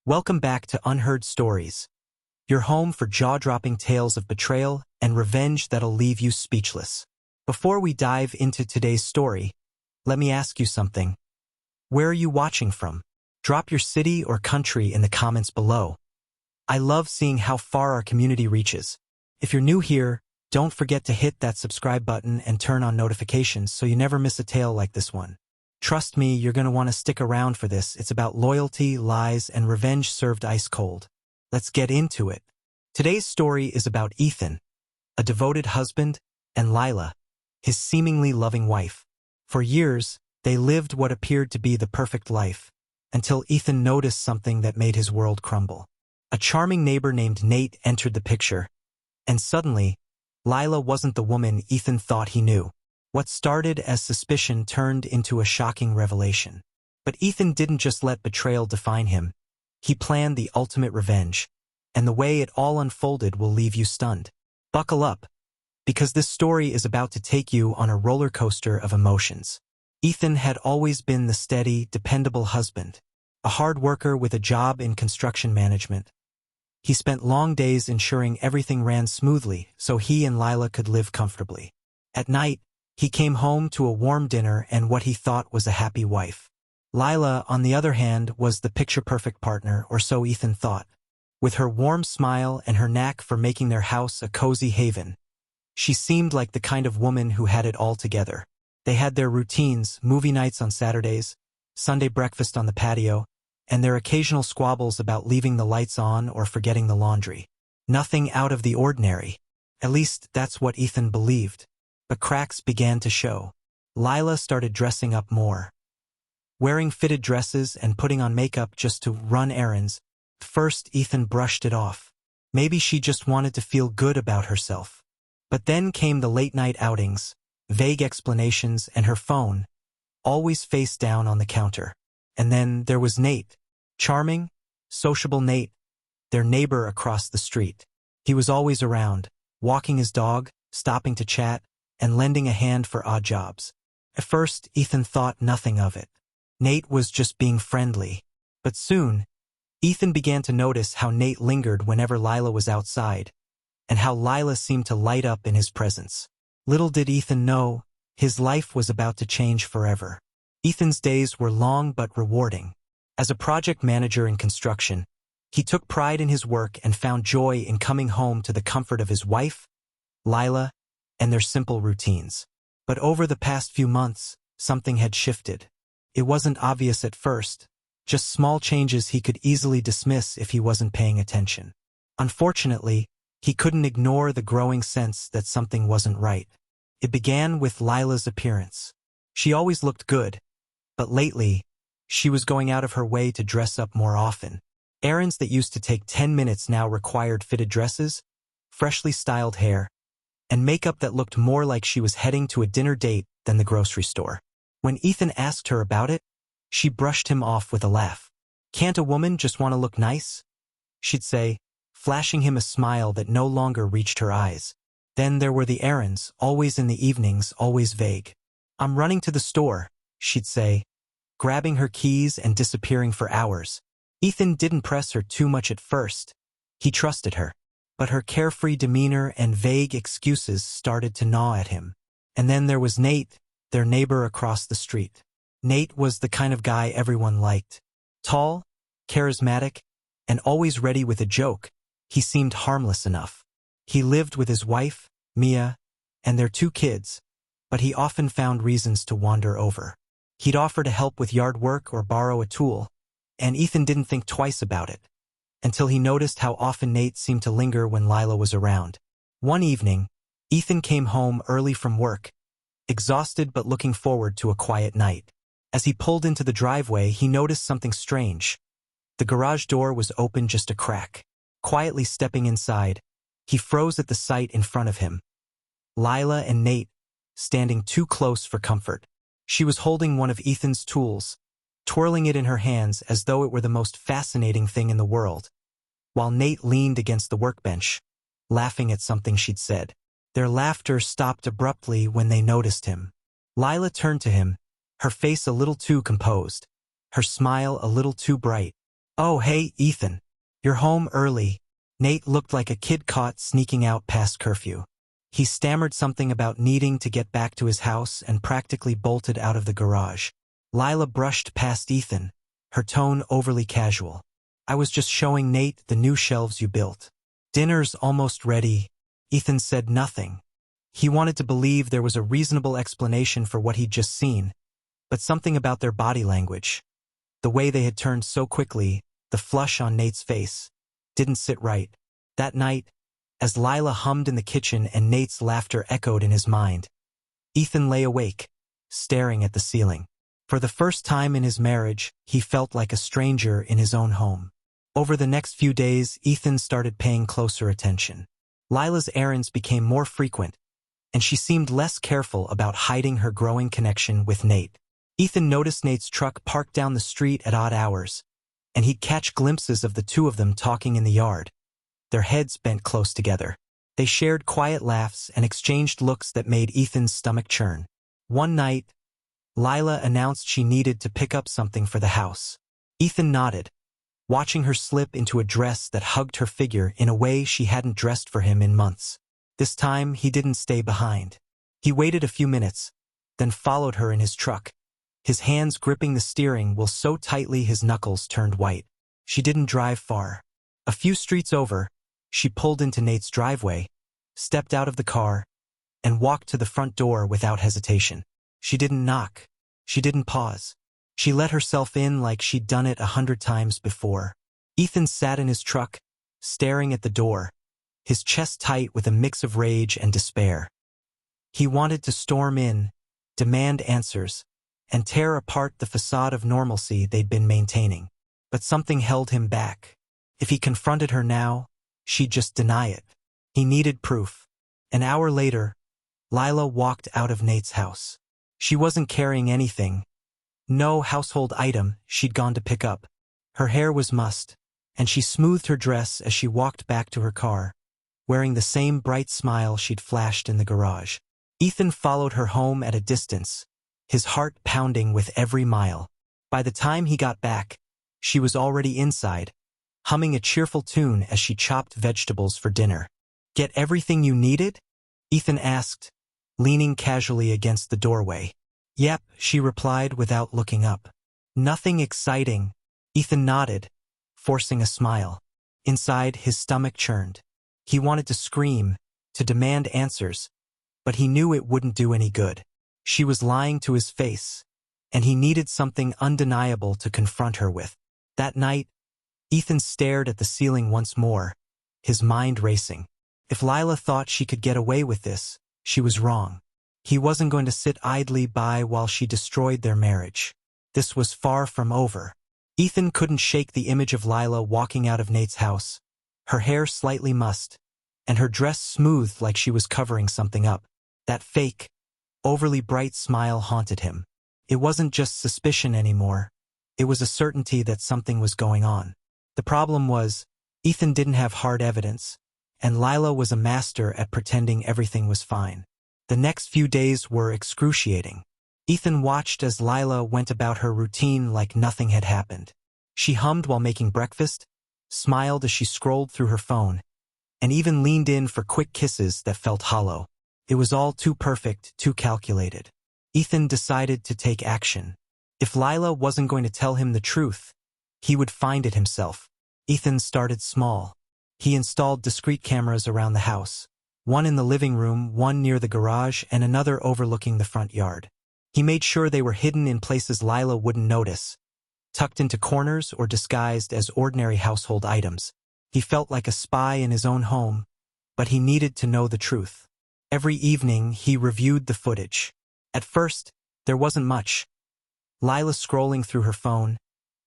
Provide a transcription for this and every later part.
Welcome back to Unheard Stories, your home for jaw-dropping tales of betrayal and revenge that'll leave you speechless. Before we dive into today's story, let me ask you something. Where are you watching from? Drop your city or country in the comments below. I love seeing how far our community reaches. If you're new here, don't forget to hit that subscribe button and turn on notifications so you never miss a tale like this one. Trust me, you're going to want to stick around for this. It's about loyalty, lies, and revenge served ice cold. Let's get into it. Today's story is about Ethan, a devoted husband, and Lila, his seemingly loving wife. For years, they lived what appeared to be the perfect life, until Ethan noticed something that made his world crumble. A charming neighbor named Nate entered the picture, and suddenly, Lila wasn't the woman Ethan thought he knew. What started as suspicion turned into a shocking revelation. But Ethan didn't just let betrayal define him. He planned the ultimate revenge, and the way it all unfolded will leave you stunned. Buckle up, because this story is about to take you on a roller coaster of emotions. Ethan had always been the steady, dependable husband, a hard worker with a job in construction management. He spent long days ensuring everything ran smoothly so he and Lila could live comfortably. At night, he came home to a warm dinner and what he thought was a happy wife. Lila, on the other hand, was the picture-perfect partner, or so Ethan thought. With her warm smile and her knack for making their house a cozy haven, she seemed like the kind of woman who had it all together. They had their routines, movie nights on Saturdays, Sunday breakfast on the patio, and their occasional squabbles about leaving the lights on or forgetting the laundry. Nothing out of the ordinary. At least that's what Ethan believed. But cracks began to show. Lila started dressing up more, wearing fitted dresses and putting on makeup just to run errands. First, Ethan brushed it off. Maybe she just wanted to feel good about herself. But then came the late-night outings, vague explanations, and her phone, always face down on the counter. And then there was Nate. Charming, sociable Nate, their neighbor across the street. He was always around, walking his dog, stopping to chat, and lending a hand for odd jobs. At first, Ethan thought nothing of it. Nate was just being friendly. But soon, Ethan began to notice how Nate lingered whenever Lila was outside, and how Lila seemed to light up in his presence. Little did Ethan know, his life was about to change forever. Ethan's days were long but rewarding. As a project manager in construction, he took pride in his work and found joy in coming home to the comfort of his wife, Lila, and their simple routines. But over the past few months, something had shifted. It wasn't obvious at first, just small changes he could easily dismiss if he wasn't paying attention. Unfortunately, he couldn't ignore the growing sense that something wasn't right. It began with Lila's appearance. She always looked good, but lately, she was going out of her way to dress up more often. Errands that used to take 10 minutes now required fitted dresses, freshly styled hair, and makeup that looked more like she was heading to a dinner date than the grocery store. When Ethan asked her about it, she brushed him off with a laugh. "Can't a woman just want to look nice?" she'd say, flashing him a smile that no longer reached her eyes. Then there were the errands, always in the evenings, always vague. "I'm running to the store," she'd say, grabbing her keys and disappearing for hours. Ethan didn't press her too much at first. He trusted her. But her carefree demeanor and vague excuses started to gnaw at him. And then there was Nate, their neighbor across the street. Nate was the kind of guy everyone liked. Tall, charismatic, and always ready with a joke. He seemed harmless enough. He lived with his wife, Mia, and their 2 kids, but he often found reasons to wander over. He'd offer to help with yard work or borrow a tool, and Ethan didn't think twice about it, until he noticed how often Nate seemed to linger when Lila was around. One evening, Ethan came home early from work, exhausted but looking forward to a quiet night. As he pulled into the driveway, he noticed something strange. The garage door was open just a crack. Quietly stepping inside, he froze at the sight in front of him. Lila and Nate, standing too close for comfort. She was holding one of Ethan's tools, twirling it in her hands as though it were the most fascinating thing in the world, while Nate leaned against the workbench, laughing at something she'd said. Their laughter stopped abruptly when they noticed him. Lila turned to him, her face a little too composed, her smile a little too bright. "Oh, hey, Ethan. You're home early." Nate looked like a kid caught sneaking out past curfew. He stammered something about needing to get back to his house and practically bolted out of the garage. Lila brushed past Ethan, her tone overly casual. "I was just showing Nate the new shelves you built." "Dinner's almost ready." Ethan said nothing. He wanted to believe there was a reasonable explanation for what he'd just seen, but something about their body language, the way they had turned so quickly, the flush on Nate's face, didn't sit right. That night, as Lila hummed in the kitchen and Nate's laughter echoed in his mind, Ethan lay awake, staring at the ceiling. For the first time in his marriage, he felt like a stranger in his own home. Over the next few days, Ethan started paying closer attention. Lila's errands became more frequent, and she seemed less careful about hiding her growing connection with Nate. Ethan noticed Nate's truck parked down the street at odd hours, and he'd catch glimpses of the two of them talking in the yard, their heads bent close together. They shared quiet laughs and exchanged looks that made Ethan's stomach churn. One night, Lila announced she needed to pick up something for the house. Ethan nodded, watching her slip into a dress that hugged her figure in a way she hadn't dressed for him in months. This time, he didn't stay behind. He waited a few minutes, then followed her in his truck, his hands gripping the steering wheel so tightly his knuckles turned white. She didn't drive far. A few streets over, she pulled into Nate's driveway, stepped out of the car, and walked to the front door without hesitation. She didn't knock. She didn't pause. She let herself in like she'd done it 100 times before. Ethan sat in his truck, staring at the door, his chest tight with a mix of rage and despair. He wanted to storm in, demand answers, and tear apart the facade of normalcy they'd been maintaining. But something held him back. If he confronted her now, she'd just deny it. He needed proof. An hour later, Lila walked out of Nate's house. She wasn't carrying anything. No household item she'd gone to pick up. Her hair was mussed, and she smoothed her dress as she walked back to her car, wearing the same bright smile she'd flashed in the garage. Ethan followed her home at a distance, his heart pounding with every mile. By the time he got back, she was already inside, humming a cheerful tune as she chopped vegetables for dinner. "Get everything you needed?" Ethan asked, leaning casually against the doorway. "Yep," she replied without looking up. "Nothing exciting." Ethan nodded, forcing a smile. Inside, his stomach churned. He wanted to scream, to demand answers, but he knew it wouldn't do any good. She was lying to his face, and he needed something undeniable to confront her with. That night, Ethan stared at the ceiling once more, his mind racing. If Lila thought she could get away with this, she was wrong. He wasn't going to sit idly by while she destroyed their marriage. This was far from over. Ethan couldn't shake the image of Lila walking out of Nate's house, her hair slightly mussed, and her dress smoothed like she was covering something up. That fake, overly bright smile haunted him. It wasn't just suspicion anymore. It was a certainty that something was going on. The problem was, Ethan didn't have hard evidence, and Lila was a master at pretending everything was fine. The next few days were excruciating. Ethan watched as Lila went about her routine like nothing had happened. She hummed while making breakfast, smiled as she scrolled through her phone, and even leaned in for quick kisses that felt hollow. It was all too perfect, too calculated. Ethan decided to take action. If Lila wasn't going to tell him the truth, he would find it himself. Ethan started small. He installed discrete cameras around the house, one in the living room, one near the garage, and another overlooking the front yard. He made sure they were hidden in places Lila wouldn't notice, tucked into corners or disguised as ordinary household items. He felt like a spy in his own home, but he needed to know the truth. Every evening, he reviewed the footage. At first, there wasn't much. Lila scrolling through her phone,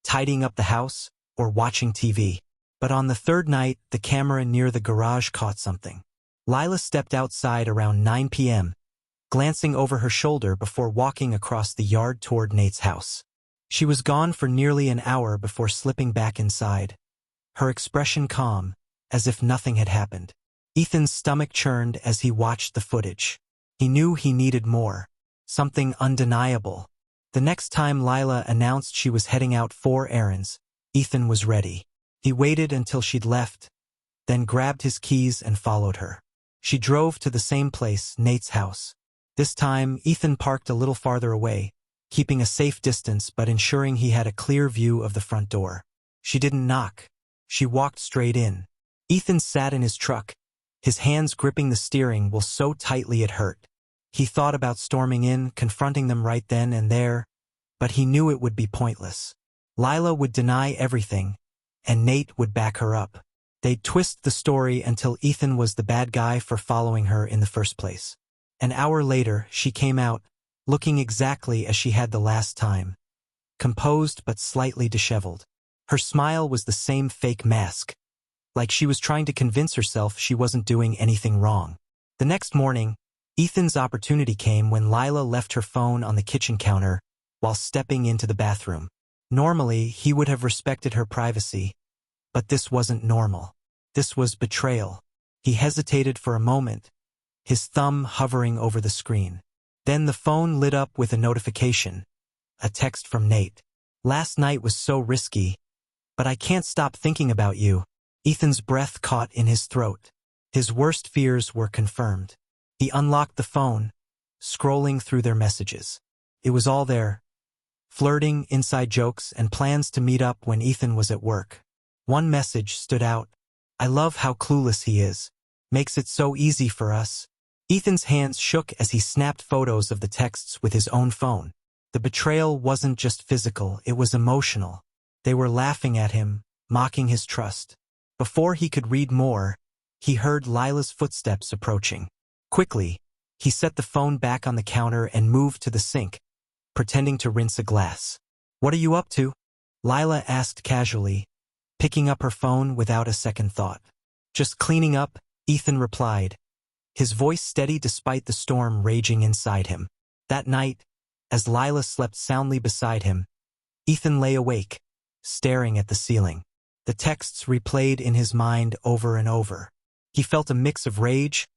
tidying up the house, or watching TV. But on the third night, the camera near the garage caught something. Lila stepped outside around 9 p.m., glancing over her shoulder before walking across the yard toward Nate's house. She was gone for nearly an hour before slipping back inside, her expression calm, as if nothing had happened. Ethan's stomach churned as he watched the footage. He knew he needed more, something undeniable. The next time Lila announced she was heading out 4 errands, Ethan was ready. He waited until she'd left, then grabbed his keys and followed her. She drove to the same place, Nate's house. This time, Ethan parked a little farther away, keeping a safe distance but ensuring he had a clear view of the front door. She didn't knock. She walked straight in. Ethan sat in his truck, his hands gripping the steering wheel so tightly it hurt. He thought about storming in, confronting them right then and there, but he knew it would be pointless. Lila would deny everything, and Nate would back her up. They'd twist the story until Ethan was the bad guy for following her in the first place. An hour later, she came out, looking exactly as she had the last time. Composed but slightly disheveled. Her smile was the same fake mask, like she was trying to convince herself she wasn't doing anything wrong. The next morning, Ethan's opportunity came when Lila left her phone on the kitchen counter while stepping into the bathroom. Normally, he would have respected her privacy, but this wasn't normal. This was betrayal. He hesitated for a moment, his thumb hovering over the screen. Then the phone lit up with a notification, a text from Nate. "Last night was so risky, but I can't stop thinking about you." Ethan's breath caught in his throat. His worst fears were confirmed. He unlocked the phone, scrolling through their messages. It was all there. Flirting, inside jokes, and plans to meet up when Ethan was at work. One message stood out. "I love how clueless he is. Makes it so easy for us." Ethan's hands shook as he snapped photos of the texts with his own phone. The betrayal wasn't just physical, it was emotional. They were laughing at him, mocking his trust. Before he could read more, he heard Lila's footsteps approaching. Quickly, he set the phone back on the counter and moved to the sink, pretending to rinse a glass. "What are you up to?" Lila asked casually, picking up her phone without a second thought. "Just cleaning up," Ethan replied, his voice steady despite the storm raging inside him. That night, as Lila slept soundly beside him, Ethan lay awake, staring at the ceiling. The texts replayed in his mind over and over. He felt a mix of rage,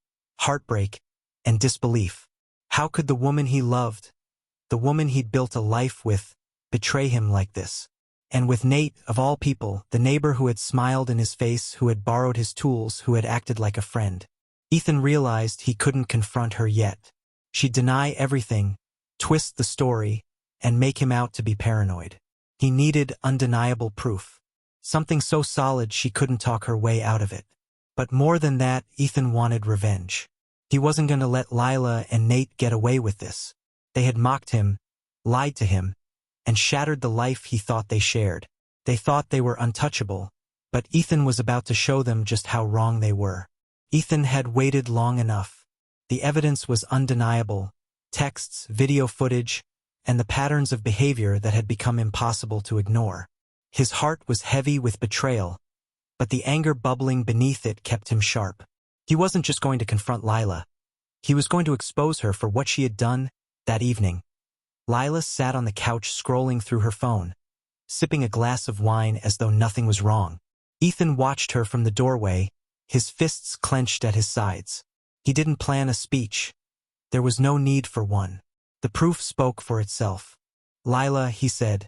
heartbreak, and disbelief. How could the woman he loved, the woman he'd built a life with, betray him like this? And with Nate, of all people, the neighbor who had smiled in his face, who had borrowed his tools, who had acted like a friend. Ethan realized he couldn't confront her yet. She'd deny everything, twist the story, and make him out to be paranoid. He needed undeniable proof. Something so solid she couldn't talk her way out of it. But more than that, Ethan wanted revenge. He wasn't going to let Lila and Nate get away with this. They had mocked him, lied to him, and shattered the life he thought they shared. They thought they were untouchable, but Ethan was about to show them just how wrong they were. Ethan had waited long enough. The evidence was undeniable: texts, video footage, and the patterns of behavior that had become impossible to ignore. His heart was heavy with betrayal, but the anger bubbling beneath it kept him sharp. He wasn't just going to confront Lila. He was going to expose her for what she had done that evening. Lila sat on the couch scrolling through her phone, sipping a glass of wine as though nothing was wrong. Ethan watched her from the doorway, his fists clenched at his sides. He didn't plan a speech. There was no need for one. The proof spoke for itself. "Lila," he said,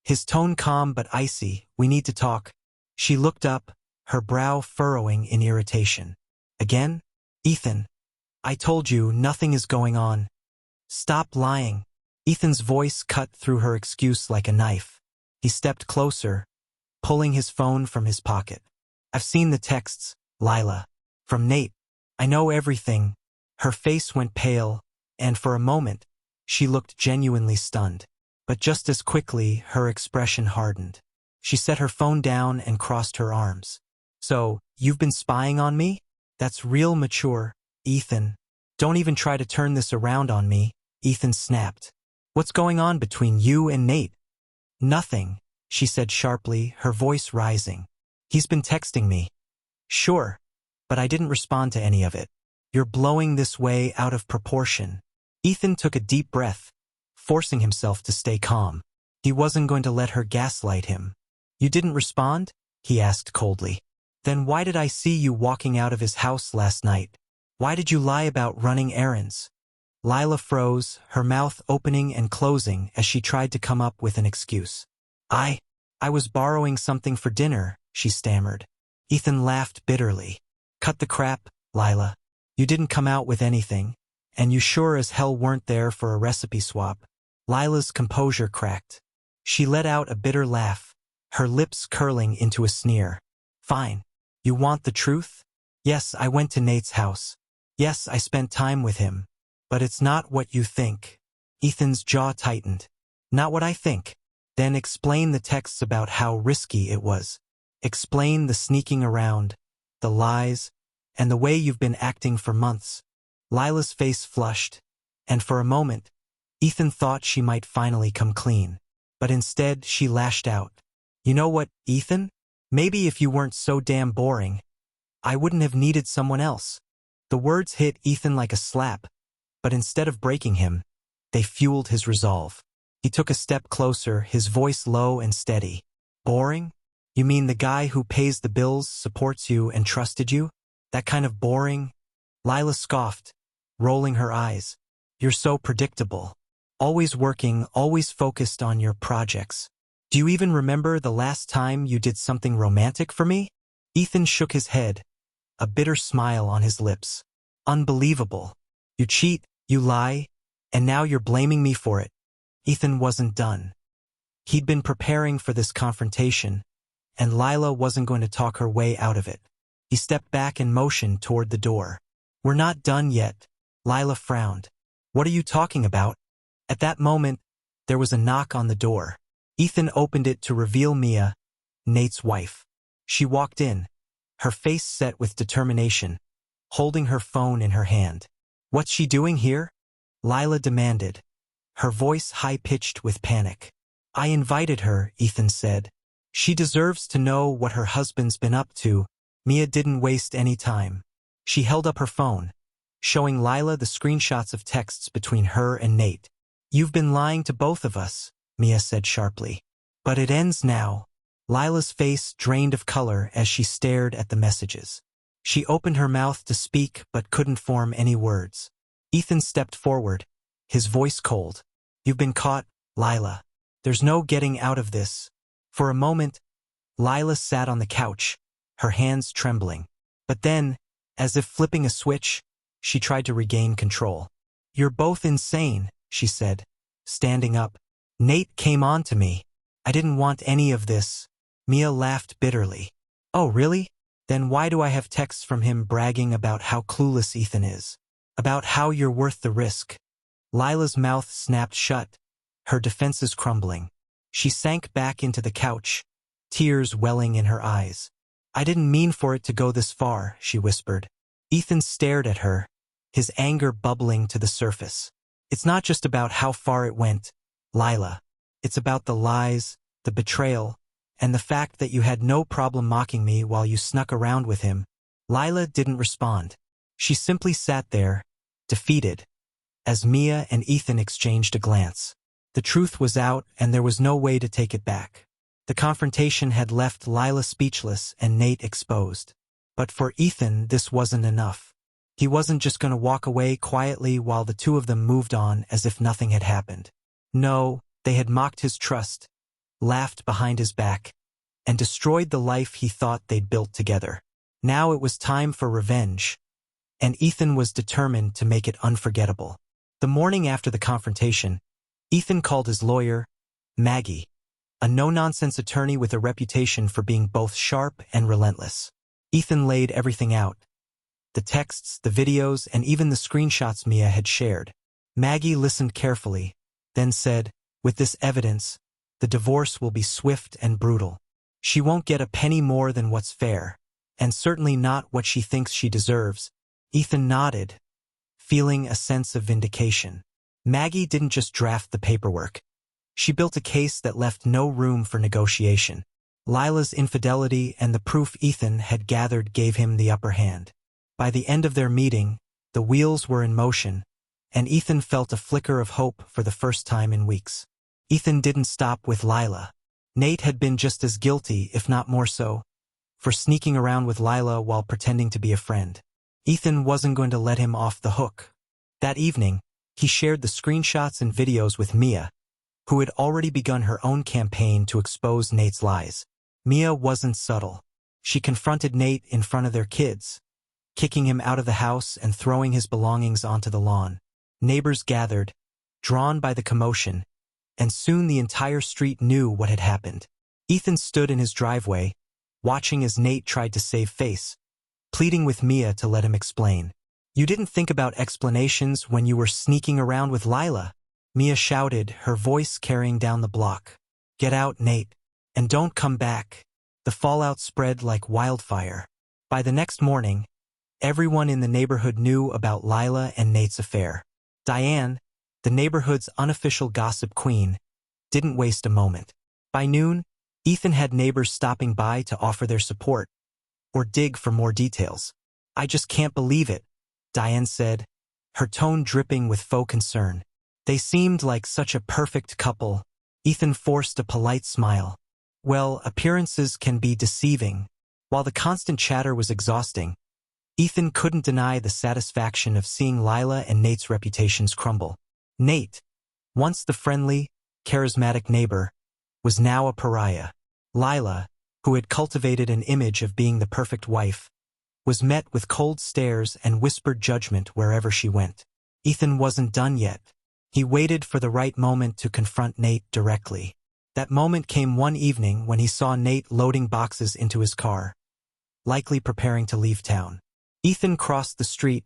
his tone calm but icy, "we need to talk." She looked up, her brow furrowing in irritation. "Again? Ethan, I told you nothing is going on. Stop lying." Ethan's voice cut through her excuse like a knife. He stepped closer, pulling his phone from his pocket. "I've seen the texts, Lila. From Nate. I know everything." Her face went pale, and for a moment, she looked genuinely stunned. But just as quickly, her expression hardened. She set her phone down and crossed her arms. "So, you've been spying on me? That's real mature, Ethan. Don't even try to turn this around on me," Ethan snapped. "What's going on between you and Nate?" "Nothing," she said sharply, her voice rising. "He's been texting me." "Sure, but I didn't respond to any of it." "You're blowing this way out of proportion." Ethan took a deep breath, forcing himself to stay calm. He wasn't going to let her gaslight him. "You didn't respond?" he asked coldly. "Then why did I see you walking out of his house last night? Why did you lie about running errands?" Lila froze, her mouth opening and closing as she tried to come up with an excuse. I was borrowing something for dinner, she stammered. Ethan laughed bitterly. Cut the crap, Lila. You didn't come out with anything, and you sure as hell weren't there for a recipe swap. Lila's composure cracked. She let out a bitter laugh, her lips curling into a sneer. Fine. You want the truth? Yes, I went to Nate's house. Yes, I spent time with him. But it's not what you think. Ethan's jaw tightened. Not what I think. Then explain the texts about how risky it was. Explain the sneaking around, the lies, and the way you've been acting for months. Lila's face flushed, and for a moment, Ethan thought she might finally come clean. But instead, she lashed out. You know what, Ethan? Maybe if you weren't so damn boring, I wouldn't have needed someone else. The words hit Ethan like a slap, but instead of breaking him, they fueled his resolve. He took a step closer, his voice low and steady. Boring? You mean the guy who pays the bills, supports you, and trusted you? That kind of boring? Lila scoffed, rolling her eyes. You're so predictable. Always working, always focused on your projects. Do you even remember the last time you did something romantic for me? Ethan shook his head, a bitter smile on his lips. Unbelievable. You cheat, you lie, and now you're blaming me for it. Ethan wasn't done. He'd been preparing for this confrontation, and Lila wasn't going to talk her way out of it. He stepped back and motioned toward the door. We're not done yet. Lila frowned. What are you talking about? At that moment, there was a knock on the door. Ethan opened it to reveal Mia, Nate's wife. She walked in, her face set with determination, holding her phone in her hand. What's she doing here? Lila demanded, her voice high-pitched with panic. I invited her, Ethan said. She deserves to know what her husband's been up to. Mia didn't waste any time. She held up her phone, showing Lila the screenshots of texts between her and Nate. You've been lying to both of us, Mia said sharply. But it ends now. Lila's face drained of color as she stared at the messages. She opened her mouth to speak but couldn't form any words. Ethan stepped forward, his voice cold. You've been caught, Lila. There's no getting out of this. For a moment, Lila sat on the couch, her hands trembling. But then, as if flipping a switch, she tried to regain control. You're both insane, she said, standing up. Nate came on to me. I didn't want any of this. Mia laughed bitterly. Oh, really? Then why do I have texts from him bragging about how clueless Ethan is? About how you're worth the risk? Lila's mouth snapped shut, her defenses crumbling. She sank back into the couch, tears welling in her eyes. I didn't mean for it to go this far, she whispered. Ethan stared at her, his anger bubbling to the surface. It's not just about how far it went, Lila. It's about the lies, the betrayal, and the fact that you had no problem mocking me while you snuck around with him. Lila didn't respond. She simply sat there, defeated, as Mia and Ethan exchanged a glance. The truth was out, and there was no way to take it back. The confrontation had left Lila speechless and Nate exposed. But for Ethan, this wasn't enough. He wasn't just going to walk away quietly while the two of them moved on as if nothing had happened. No, they had mocked his trust, laughed behind his back, and destroyed the life he thought they'd built together. Now it was time for revenge, and Ethan was determined to make it unforgettable. The morning after the confrontation, Ethan called his lawyer, Maggie, a no-nonsense attorney with a reputation for being both sharp and relentless. Ethan laid everything out. The texts, the videos, and even the screenshots Mia had shared. Maggie listened carefully, then said, with this evidence, the divorce will be swift and brutal. She won't get a penny more than what's fair, and certainly not what she thinks she deserves. Ethan nodded, feeling a sense of vindication. Maggie didn't just draft the paperwork. She built a case that left no room for negotiation. Lila's infidelity and the proof Ethan had gathered gave him the upper hand. By the end of their meeting, the wheels were in motion, and Ethan felt a flicker of hope for the first time in weeks. Ethan didn't stop with Lila. Nate had been just as guilty, if not more so, for sneaking around with Lila while pretending to be a friend. Ethan wasn't going to let him off the hook. That evening, he shared the screenshots and videos with Mia, who had already begun her own campaign to expose Nate's lies. Mia wasn't subtle. She confronted Nate in front of their kids, kicking him out of the house and throwing his belongings onto the lawn. Neighbors gathered, drawn by the commotion, and soon the entire street knew what had happened. Ethan stood in his driveway, watching as Nate tried to save face, pleading with Mia to let him explain. "You didn't think about explanations when you were sneaking around with Lila," Mia shouted, her voice carrying down the block. "Get out, Nate, and don't come back." The fallout spread like wildfire. By the next morning, everyone in the neighborhood knew about Lila and Nate's affair. Diane, the neighborhood's unofficial gossip queen, didn't waste a moment. By noon, Ethan had neighbors stopping by to offer their support or dig for more details. "I just can't believe it," Diane said, her tone dripping with faux concern. "They seemed like such a perfect couple." Ethan forced a polite smile. "Well, appearances can be deceiving." While the constant chatter was exhausting, Ethan couldn't deny the satisfaction of seeing Lila and Nate's reputations crumble. Nate, once the friendly, charismatic neighbor, was now a pariah. Lila, who had cultivated an image of being the perfect wife, was met with cold stares and whispered judgment wherever she went. Ethan wasn't done yet. He waited for the right moment to confront Nate directly. That moment came one evening when he saw Nate loading boxes into his car, likely preparing to leave town. Ethan crossed the street,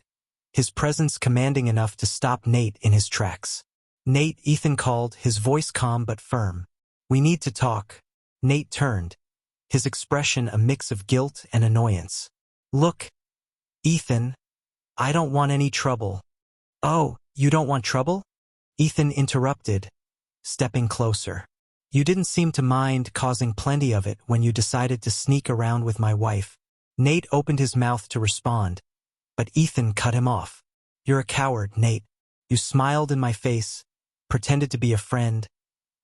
his presence commanding enough to stop Nate in his tracks. "Nate," Ethan called, his voice calm but firm. "We need to talk." Nate turned, his expression a mix of guilt and annoyance. "Look, Ethan, I don't want any trouble." "Oh, you don't want trouble?" Ethan interrupted, stepping closer. "You didn't seem to mind causing plenty of it when you decided to sneak around with my wife." Nate opened his mouth to respond, but Ethan cut him off. "You're a coward, Nate. You smiled in my face, pretended to be a friend,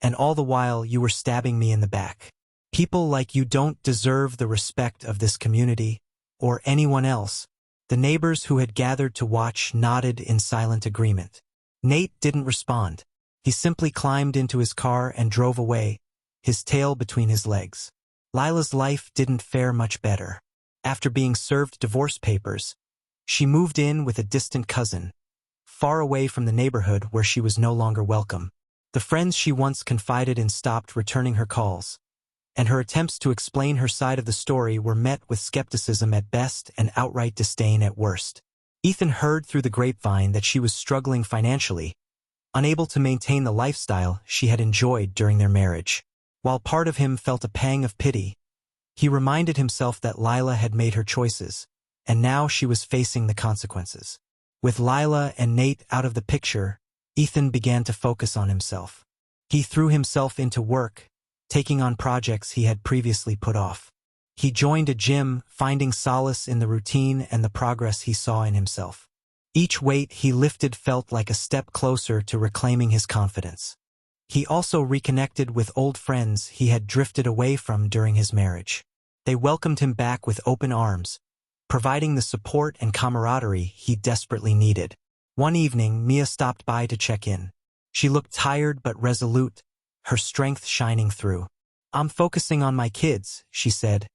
and all the while you were stabbing me in the back. People like you don't deserve the respect of this community, or anyone else." The neighbors who had gathered to watch nodded in silent agreement. Nate didn't respond. He simply climbed into his car and drove away, his tail between his legs. Lila's life didn't fare much better. After being served divorce papers, she moved in with a distant cousin, far away from the neighborhood where she was no longer welcome. The friends she once confided in stopped returning her calls, and her attempts to explain her side of the story were met with skepticism at best and outright disdain at worst. Ethan heard through the grapevine that she was struggling financially, unable to maintain the lifestyle she had enjoyed during their marriage. While part of him felt a pang of pity, he reminded himself that Lila had made her choices, and now she was facing the consequences. With Lila and Nate out of the picture, Ethan began to focus on himself. He threw himself into work, taking on projects he had previously put off. He joined a gym, finding solace in the routine and the progress he saw in himself. Each weight he lifted felt like a step closer to reclaiming his confidence. He also reconnected with old friends he had drifted away from during his marriage. They welcomed him back with open arms, providing the support and camaraderie he desperately needed. One evening, Mia stopped by to check in. She looked tired but resolute, her strength shining through. "I'm focusing on my kids," she said,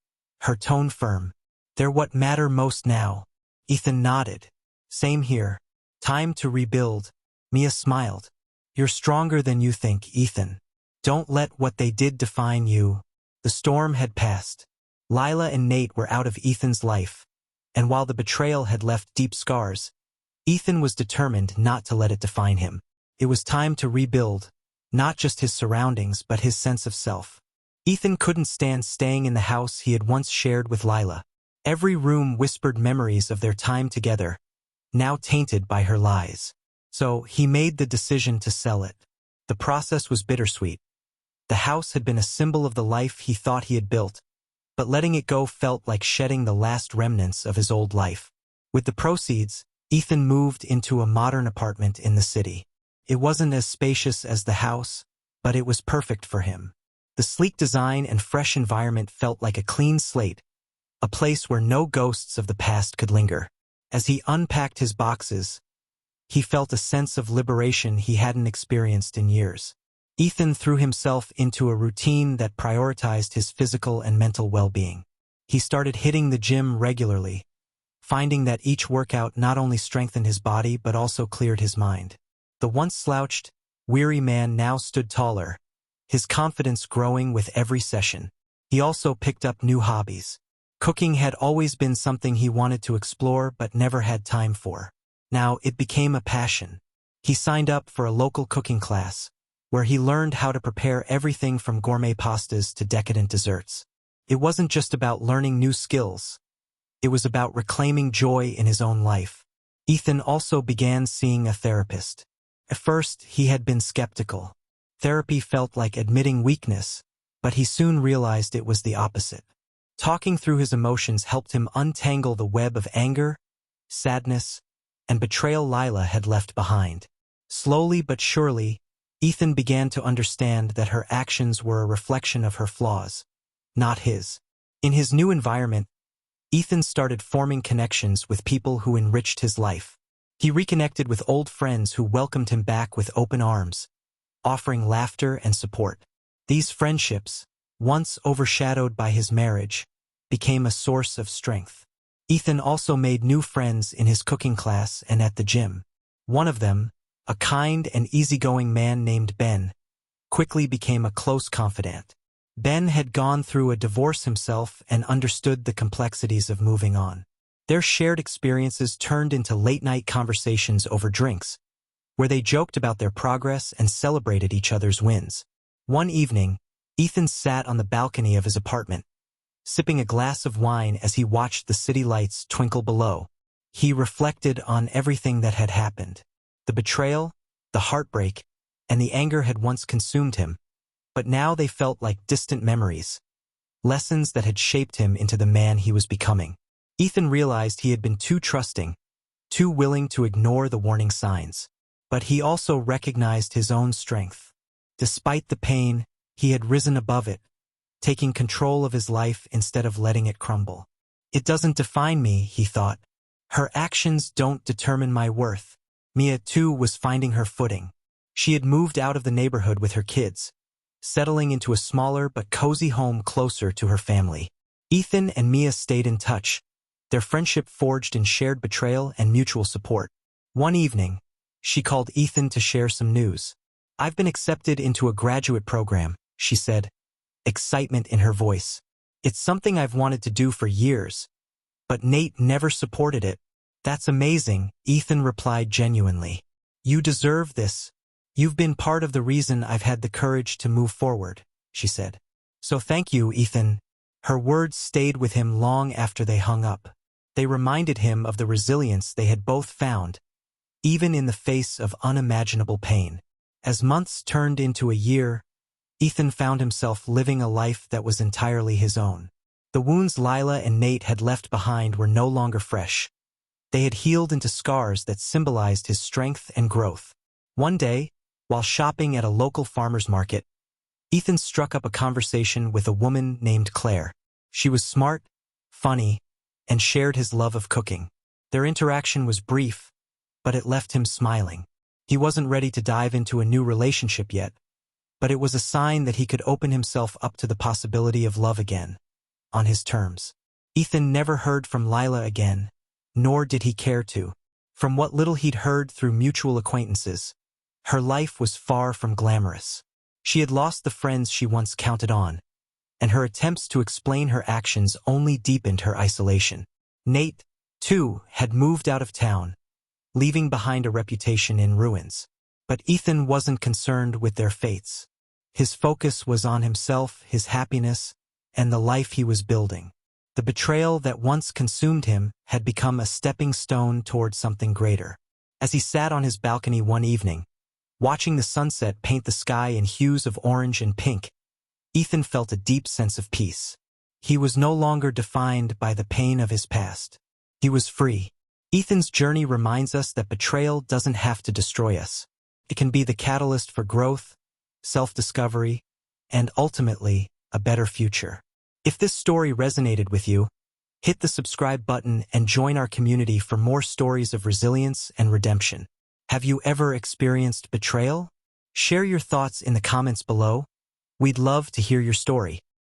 her tone firm. "They're what matter most now." Ethan nodded. "Same here. Time to rebuild." Mia smiled. "You're stronger than you think, Ethan. Don't let what they did define you." The storm had passed. Lila and Nate were out of Ethan's life, and while the betrayal had left deep scars, Ethan was determined not to let it define him. It was time to rebuild, not just his surroundings but his sense of self. Ethan couldn't stand staying in the house he had once shared with Lila. Every room whispered memories of their time together, now tainted by her lies. So he made the decision to sell it. The process was bittersweet. The house had been a symbol of the life he thought he had built, but letting it go felt like shedding the last remnants of his old life. With the proceeds, Ethan moved into a modern apartment in the city. It wasn't as spacious as the house, but it was perfect for him. The sleek design and fresh environment felt like a clean slate, a place where no ghosts of the past could linger. As he unpacked his boxes, he felt a sense of liberation he hadn't experienced in years. Ethan threw himself into a routine that prioritized his physical and mental well-being. He started hitting the gym regularly, finding that each workout not only strengthened his body but also cleared his mind. The once slouched, weary man now stood taller, his confidence growing with every session. He also picked up new hobbies. Cooking had always been something he wanted to explore but never had time for. Now it became a passion. He signed up for a local cooking class, where he learned how to prepare everything from gourmet pastas to decadent desserts. It wasn't just about learning new skills. It was about reclaiming joy in his own life. Ethan also began seeing a therapist. At first, he had been skeptical. Therapy felt like admitting weakness, but he soon realized it was the opposite. Talking through his emotions helped him untangle the web of anger, sadness, and betrayal Lila had left behind. Slowly but surely, Ethan began to understand that her actions were a reflection of her flaws, not his. In his new environment, Ethan started forming connections with people who enriched his life. He reconnected with old friends who welcomed him back with open arms, offering laughter and support. These friendships, once overshadowed by his marriage, became a source of strength. Ethan also made new friends in his cooking class and at the gym. One of them, a kind and easygoing man named Ben, quickly became a close confidant. Ben had gone through a divorce himself and understood the complexities of moving on. Their shared experiences turned into late-night conversations over drinks, where they joked about their progress and celebrated each other's wins. One evening, Ethan sat on the balcony of his apartment, sipping a glass of wine as he watched the city lights twinkle below. He reflected on everything that had happened. The betrayal, the heartbreak, and the anger had once consumed him, but now they felt like distant memories, lessons that had shaped him into the man he was becoming. Ethan realized he had been too trusting, too willing to ignore the warning signs. But he also recognized his own strength. Despite the pain, he had risen above it, taking control of his life instead of letting it crumble. It doesn't define me, he thought. Her actions don't determine my worth. Mia, too, was finding her footing. She had moved out of the neighborhood with her kids, settling into a smaller but cozy home closer to her family. Ethan and Mia stayed in touch, their friendship forged in shared betrayal and mutual support. One evening, she called Ethan to share some news. "I've been accepted into a graduate program," she said, excitement in her voice. "It's something I've wanted to do for years, but Nate never supported it." "That's amazing," Ethan replied genuinely. "You deserve this. You've been part of the reason I've had the courage to move forward," she said. "So thank you, Ethan." Her words stayed with him long after they hung up. They reminded him of the resilience they had both found, even in the face of unimaginable pain. As months turned into a year, Ethan found himself living a life that was entirely his own. The wounds Lila and Nate had left behind were no longer fresh. They had healed into scars that symbolized his strength and growth. One day, while shopping at a local farmer's market, Ethan struck up a conversation with a woman named Claire. She was smart, funny, and shared his love of cooking. Their interaction was brief, but it left him smiling. He wasn't ready to dive into a new relationship yet, but it was a sign that he could open himself up to the possibility of love again, on his terms. Ethan never heard from Lila again, nor did he care to. From what little he'd heard through mutual acquaintances, her life was far from glamorous. She had lost the friends she once counted on, and her attempts to explain her actions only deepened her isolation. Nate, too, had moved out of town, leaving behind a reputation in ruins. But Ethan wasn't concerned with their fates. His focus was on himself, his happiness, and the life he was building. The betrayal that once consumed him had become a stepping stone toward something greater. As he sat on his balcony one evening, watching the sunset paint the sky in hues of orange and pink, Ethan felt a deep sense of peace. He was no longer defined by the pain of his past. He was free. Ethan's journey reminds us that betrayal doesn't have to destroy us. It can be the catalyst for growth, self-discovery, and ultimately, a better future. If this story resonated with you, hit the subscribe button and join our community for more stories of resilience and redemption. Have you ever experienced betrayal? Share your thoughts in the comments below. We'd love to hear your story.